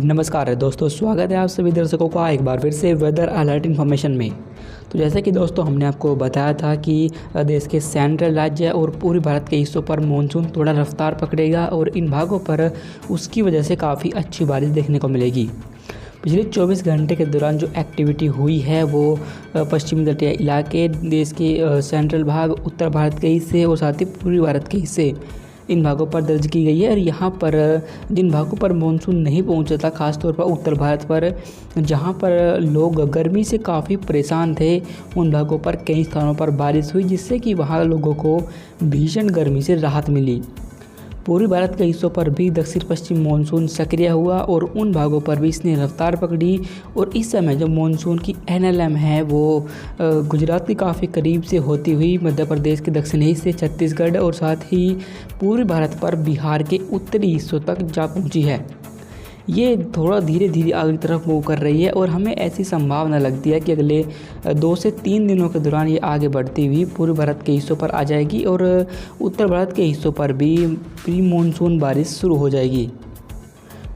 नमस्कार दोस्तों, स्वागत है आप सभी दर्शकों का एक बार फिर से वेदर अलर्ट इन्फॉर्मेशन में। तो जैसे कि दोस्तों हमने आपको बताया था कि देश के सेंट्रल राज्य और पूर्वी भारत के हिस्सों पर मानसून थोड़ा रफ्तार पकड़ेगा और इन भागों पर उसकी वजह से काफ़ी अच्छी बारिश देखने को मिलेगी। पिछले 24 घंटे के दौरान जो एक्टिविटी हुई है वो पश्चिमी तटीय इलाके, देश के सेंट्रल भाग, उत्तर भारत के हिस्से और साथ ही पूर्वी भारत के हिस्से, इन भागों पर दर्ज की गई है। और यहाँ पर जिन भागों पर मानसून नहीं पहुँचा था, खासतौर पर उत्तर भारत पर, जहाँ पर लोग गर्मी से काफ़ी परेशान थे, उन भागों पर कई स्थानों पर बारिश हुई, जिससे कि वहाँ लोगों को भीषण गर्मी से राहत मिली। पूर्वी भारत के हिस्सों पर भी दक्षिण पश्चिम मानसून सक्रिय हुआ और उन भागों पर भी इसने रफ्तार पकड़ी। और इस समय जो मानसून की NLM है वो गुजरात के काफ़ी करीब से होती हुई मध्य प्रदेश के दक्षिणी हिस्से, छत्तीसगढ़ और साथ ही पूर्वी भारत पर बिहार के उत्तरी हिस्सों तक जा पहुंची है। ये थोड़ा धीरे धीरे आगे की तरफ मूव कर रही है और हमें ऐसी संभावना लगती है कि अगले 2 से 3 दिनों के दौरान ये आगे बढ़ती हुई पूर्वी भारत के हिस्सों पर आ जाएगी और उत्तर भारत के हिस्सों पर भी प्री मानसून बारिश शुरू हो जाएगी।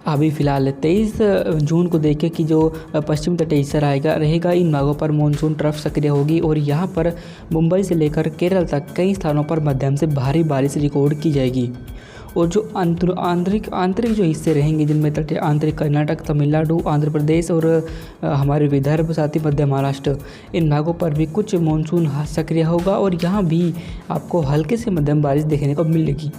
अभी फ़िलहाल 23 जून को देखें कि जो पश्चिम तटीय हिस्सा रहेगा, इन भागों पर मानसून ट्रफ सक्रिय होगी और यहाँ पर मुंबई से लेकर केरल तक कई स्थानों पर मध्यम से भारी बारिश रिकॉर्ड की जाएगी। और जो आंतरिक जो हिस्से रहेंगे, जिनमें तटीय आंतरिक कर्नाटक, तमिलनाडु, आंध्र प्रदेश और हमारे विदर्भ, साथ ही मध्य महाराष्ट्र, इन भागों पर भी कुछ मानसून सक्रिय होगा और यहाँ भी आपको हल्के से मध्यम बारिश देखने को मिलेगी।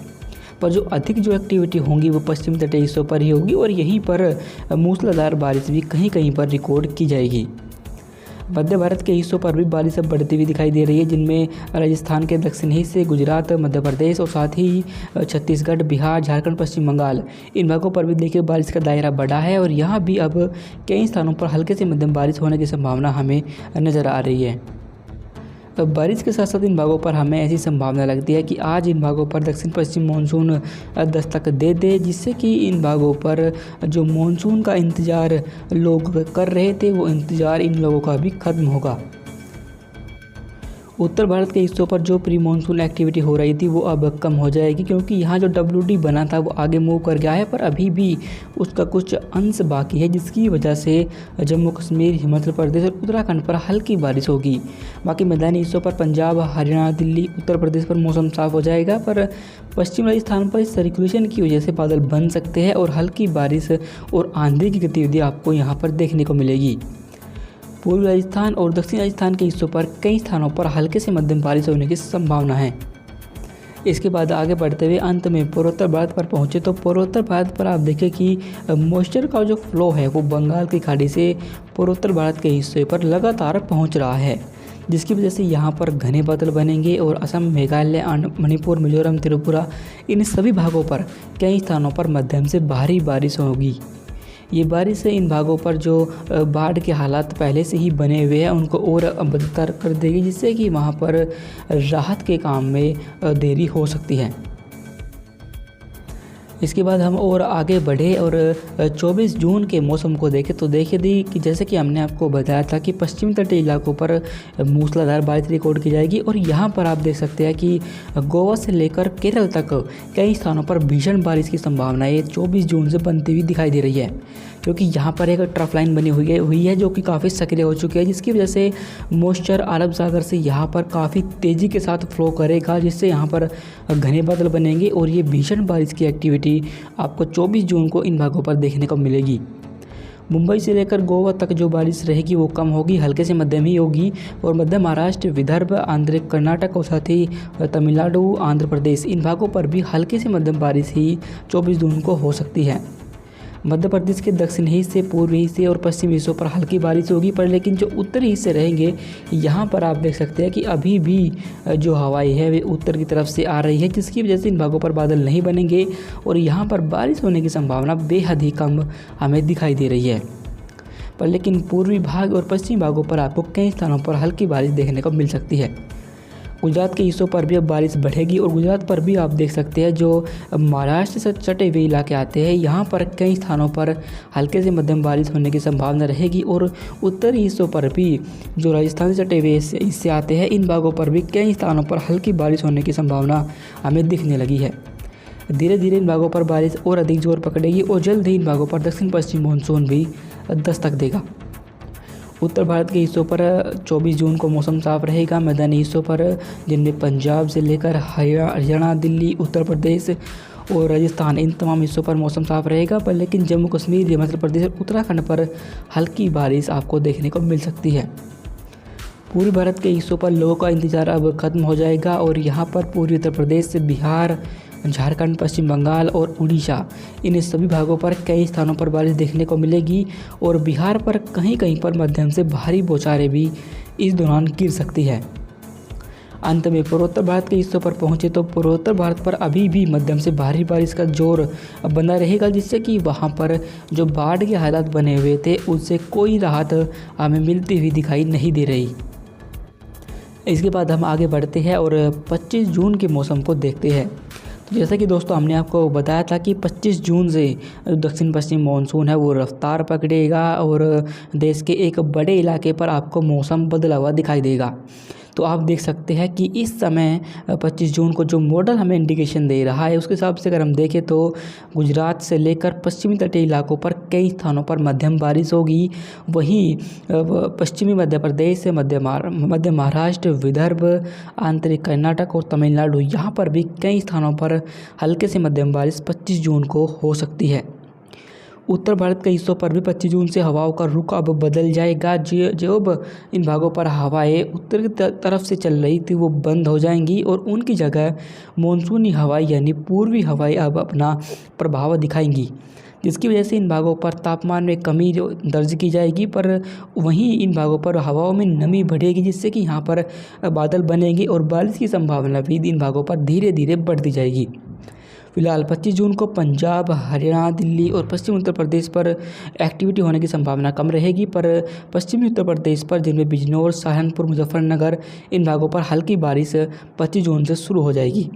पर जो अधिक जो एक्टिविटी होंगी वो पश्चिमी तटीय हिस्सों पर ही होगी और यहीं पर मूसलाधार बारिश भी कहीं कहीं पर रिकॉर्ड की जाएगी। मध्य भारत के हिस्सों पर भी बारिश अब बढ़ती हुई दिखाई दे रही है, जिनमें राजस्थान के दक्षिणी हिस्से, गुजरात, मध्य प्रदेश और साथ ही छत्तीसगढ़, बिहार, झारखंड, पश्चिम बंगाल, इन भागों पर भी देखिए बारिश का दायरा बढ़ा है और यहाँ भी अब कई स्थानों पर हल्के से मध्यम बारिश होने की संभावना हमें नज़र आ रही है। बारिश के साथ साथ इन भागों पर हमें ऐसी संभावना लगती है कि आज इन भागों पर दक्षिण पश्चिम मानसून दस्तक दे दे, जिससे कि इन भागों पर जो मानसून का इंतज़ार लोग कर रहे थे वो इंतज़ार इन लोगों का भी खत्म होगा। उत्तर भारत के हिस्सों पर जो प्री मानसून एक्टिविटी हो रही थी वो अब कम हो जाएगी, क्योंकि यहाँ जो WD बना था वो आगे मूव कर गया है, पर अभी भी उसका कुछ अंश बाकी है, जिसकी वजह से जम्मू कश्मीर, हिमाचल प्रदेश और उत्तराखंड पर हल्की बारिश होगी। बाकी मैदानी हिस्सों पर पंजाब, हरियाणा, दिल्ली, उत्तर प्रदेश पर मौसम साफ हो जाएगा, पर पश्चिम राजस्थान पर सर्कुलेशन की वजह से बादल बन सकते हैं और हल्की बारिश और आंधी की गतिविधि आपको यहाँ पर देखने को मिलेगी। पूर्वी राजस्थान और दक्षिण राजस्थान के हिस्सों पर कई स्थानों पर हल्के से मध्यम बारिश होने की संभावना है। इसके बाद आगे बढ़ते हुए अंत में पूर्वोत्तर भारत पर पहुँचे तो पूर्वोत्तर भारत पर आप देखें कि मॉइस्चर का जो फ्लो है वो बंगाल की खाड़ी से पूर्वोत्तर भारत के हिस्से पर लगातार पहुँच रहा है, जिसकी वजह से यहाँ पर घने बादल बनेंगे और असम, मेघालय, मणिपुर, मिजोरम, त्रिपुरा, इन सभी भागों पर कई स्थानों पर मध्यम से भारी बारिश होगी। ये बारिश से इन भागों पर जो बाढ़ के हालात पहले से ही बने हुए हैं उनको और बदतर कर देगी, जिससे कि वहाँ पर राहत के काम में देरी हो सकती है। इसके बाद हम और आगे बढ़े और 24 जून के मौसम को देखें तो देखिए दी कि जैसे कि हमने आपको बताया था कि पश्चिमी तटीय इलाकों पर मूसलाधार बारिश रिकॉर्ड की जाएगी और यहाँ पर आप देख सकते हैं कि गोवा से लेकर केरल तक कई स्थानों पर भीषण बारिश की संभावना 24 जून से बनती हुई दिखाई दे रही है, क्योंकि यहाँ पर एक ट्रफ लाइन बनी हुई है जो कि काफ़ी सक्रिय हो चुकी है, जिसकी वजह से मॉइस्चर अरब सागर से यहाँ पर काफ़ी तेज़ी के साथ फ्लो करेगा, जिससे यहाँ पर घने बादल बनेंगे और ये भीषण बारिश की एक्टिविटी आपको 24 जून को इन भागों पर देखने को मिलेगी। मुंबई से लेकर गोवा तक जो बारिश रहेगी वो कम होगी, हल्के से मध्यम ही होगी और मध्य महाराष्ट्र, विदर्भ, आंतरिक कर्नाटक और साथ ही तमिलनाडु, आंध्र प्रदेश, इन भागों पर भी हल्के से मध्यम बारिश ही 24 जून को हो सकती है। मध्य प्रदेश के दक्षिणी हिस्से, पूर्वी हिस्से और पश्चिमी हिस्सों पर हल्की बारिश होगी, पर लेकिन जो उत्तरी हिस्से रहेंगे यहाँ पर आप देख सकते हैं कि अभी भी जो हवाएं है वे उत्तर की तरफ से आ रही है, जिसकी वजह से इन भागों पर बादल नहीं बनेंगे और यहाँ पर बारिश होने की संभावना बेहद ही कम हमें दिखाई दे रही है। पर लेकिन पूर्वी भाग और पश्चिमी भागों पर आपको कई स्थानों पर हल्की बारिश देखने को मिल सकती है। गुजरात के हिस्सों पर भी अब बारिश बढ़ेगी और गुजरात पर भी आप देख सकते हैं जो महाराष्ट्र से सटे हुए इलाके आते हैं, यहाँ पर कई स्थानों पर हल्के से मध्यम बारिश होने की संभावना रहेगी और उत्तरी हिस्सों पर भी जो राजस्थान से सटे हुए हिस्से आते हैं, इन भागों पर भी कई स्थानों पर हल्की बारिश होने की संभावना हमें दिखने लगी है। धीरे धीरे इन भागों पर बारिश और अधिक जोर पकड़ेगी और जल्द ही इन भागों पर दक्षिण पश्चिम मानसून भी दस्तक देगा। उत्तर भारत के हिस्सों पर 24 जून को मौसम साफ रहेगा। मैदानी हिस्सों पर जिनमें पंजाब से लेकर हरियाणा, दिल्ली, उत्तर प्रदेश और राजस्थान, इन तमाम हिस्सों पर मौसम साफ रहेगा। पर लेकिन जम्मू कश्मीर, हिमाचल प्रदेश और उत्तराखंड पर हल्की बारिश आपको देखने को मिल सकती है। पूर्वी भारत के हिस्सों पर लोगों का इंतजार अब खत्म हो जाएगा और यहाँ पर पूर्वी उत्तर प्रदेश से बिहार, झारखंड, पश्चिम बंगाल और उड़ीसा, इन सभी भागों पर कई स्थानों पर बारिश देखने को मिलेगी और बिहार पर कहीं कहीं पर मध्यम से भारी बौछारें भी इस दौरान गिर सकती है। अंत में पूर्वोत्तर भारत के हिस्सों पर पहुंचे तो पूर्वोत्तर भारत पर अभी भी मध्यम से भारी बारिश का जोर बना रहेगा, जिससे कि वहां पर जो बाढ़ के हालात बने हुए थे उससे कोई राहत हमें मिलती हुई दिखाई नहीं दे रही। इसके बाद हम आगे बढ़ते हैं और 25 जून के मौसम को देखते हैं। तो जैसा कि दोस्तों हमने आपको बताया था कि 25 जून से दक्षिण पश्चिम मानसून है वो रफ्तार पकड़ेगा और देश के एक बड़े इलाके पर आपको मौसम बदला हुआ दिखाई देगा। तो आप देख सकते हैं कि इस समय 25 जून को जो मॉडल हमें इंडिकेशन दे रहा है उसके हिसाब से अगर हम देखें तो गुजरात से लेकर पश्चिमी तटीय इलाकों पर कई स्थानों पर मध्यम बारिश होगी। वहीं पश्चिमी मध्य प्रदेश से मध्य महाराष्ट्र, विदर्भ, आंतरिक कर्नाटक और तमिलनाडु, यहाँ पर भी कई स्थानों पर हल्के से मध्यम बारिश 25 जून को हो सकती है। उत्तर भारत के हिस्सों पर भी 25 जून से हवाओं का रुख अब बदल जाएगा। जो अब इन भागों पर हवाएं उत्तर की तरफ से चल रही थी वो बंद हो जाएंगी और उनकी जगह मानसूनी हवाएं यानी पूर्वी हवाएं अब अपना प्रभाव दिखाएंगी, जिसकी वजह से इन भागों पर तापमान में कमी जो दर्ज की जाएगी। पर वहीं इन भागों पर हवाओं में नमी बढ़ेगी, जिससे कि यहाँ पर बादल बनेंगे और बारिश की संभावना भी इन भागों पर धीरे धीरे बढ़ती जाएगी। फिलहाल 25 जून को पंजाब, हरियाणा, दिल्ली और पश्चिमी उत्तर प्रदेश पर एक्टिविटी होने की संभावना कम रहेगी, पर पश्चिमी उत्तर प्रदेश पर जिनमें बिजनौर, सहारनपुर, मुजफ्फरनगर, इन भागों पर हल्की बारिश 25 जून से शुरू हो जाएगी।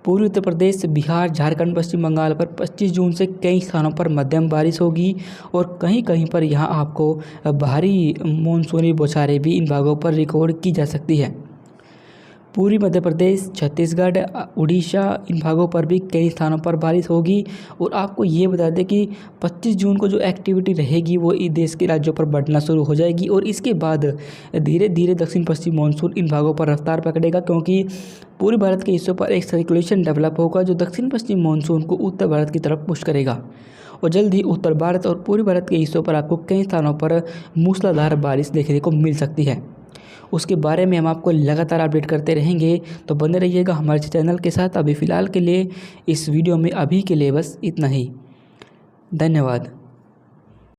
पूर्वी उत्तर प्रदेश, बिहार, झारखंड, पश्चिम बंगाल पर 25 जून से कई स्थानों पर मध्यम बारिश होगी और कहीं कहीं पर यहाँ आपको भारी मानसूनी बौछारें भी इन भागों पर रिकॉर्ड की जा सकती है। पूर्वी मध्य प्रदेश, छत्तीसगढ़, उड़ीसा, इन भागों पर भी कई स्थानों पर बारिश होगी। और आपको ये बता दें कि 25 जून को जो एक्टिविटी रहेगी वो देश के राज्यों पर बढ़ना शुरू हो जाएगी और इसके बाद धीरे धीरे दक्षिण पश्चिम मानसून इन भागों पर रफ्तार पकड़ेगा, क्योंकि पूर्वी भारत के हिस्सों पर एक सर्कुलेशन डेवलप होगा जो दक्षिण पश्चिम मानसून को उत्तर भारत की तरफ पुश करेगा और जल्द ही उत्तर भारत और पूर्वी भारत के हिस्सों पर आपको कई स्थानों पर मूसलाधार बारिश देखने को मिल सकती है। उसके बारे में हम आपको लगातार अपडेट करते रहेंगे, तो बने रहिएगा हमारे चैनल के साथ। अभी फ़िलहाल के लिए इस वीडियो में अभी के लिए बस इतना ही। धन्यवाद।